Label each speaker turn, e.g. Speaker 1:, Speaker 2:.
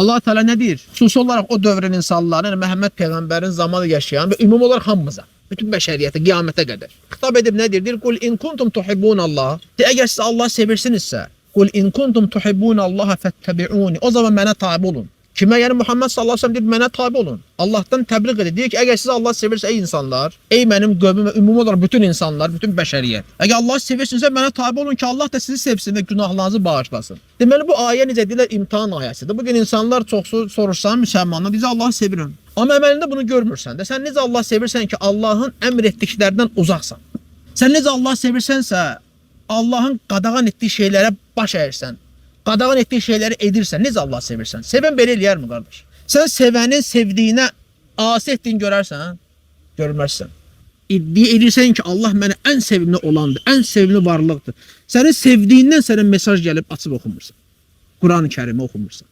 Speaker 1: Allah Teala ne deyir? Xüsusi olarak o dövrün insanlarına, yani Məhəmməd Peyğəmbərin zamanı yaşayan ve ümumi olarak hamımıza, bütün bəşəriyyətə, qiyamətə qədər xitab edib nə deyir? Deyir, "Qul in kuntum tuhibbunallah." De, əgər siz Allah sevirsinizsə, "Qul in kuntum tuhibbunallaha fettabi'uni." O zaman mənə tabe olun. Kime? Yani Muhammed sallallahu aleyhi ve sellem deyir, mənə tabe olun. Allah'tan təbliğ edir. Deyir ki, əgər siz Allah sevirsə ey insanlar, ey mənim qövmüm və ümumi olarak bütün insanlar, bütün bəşəriyyət. Əgər Allah sevirsinizsə mənə tabe olun ki, Allah da sizi sevsin ve günahlarınızı bağışlasın. Deməli bu ayə necə deyirlər? İmtihan ayəsidir. Bugün insanlar çoxsu soruşsan müsəlmanlar, biz Allahı sevirəm. Amma əməlində bunu görmürsən də. Sən necə Allah sevirsən ki, Allahın əmr etdiklərindən uzaqsan. Sən necə Allah sevirsənsə, Allahın qadağan etdiyi şeylərə baş əyirsən. Qadağan etdiyi şeyləri edirsən, necə Allah sevirsən? Sevən belə eləyər mi qardaş? Sən sevənin sevdiyinə asi etdiyini görərsən, görməzsən. İddia edirsən ki, Allah mənə ən sevimli olandır, ən sevimli varlıqdır. Sənin sevdiyindən sənə mesaj gəlib açıb oxumursan. Quran-ı Kərimi oxumursan.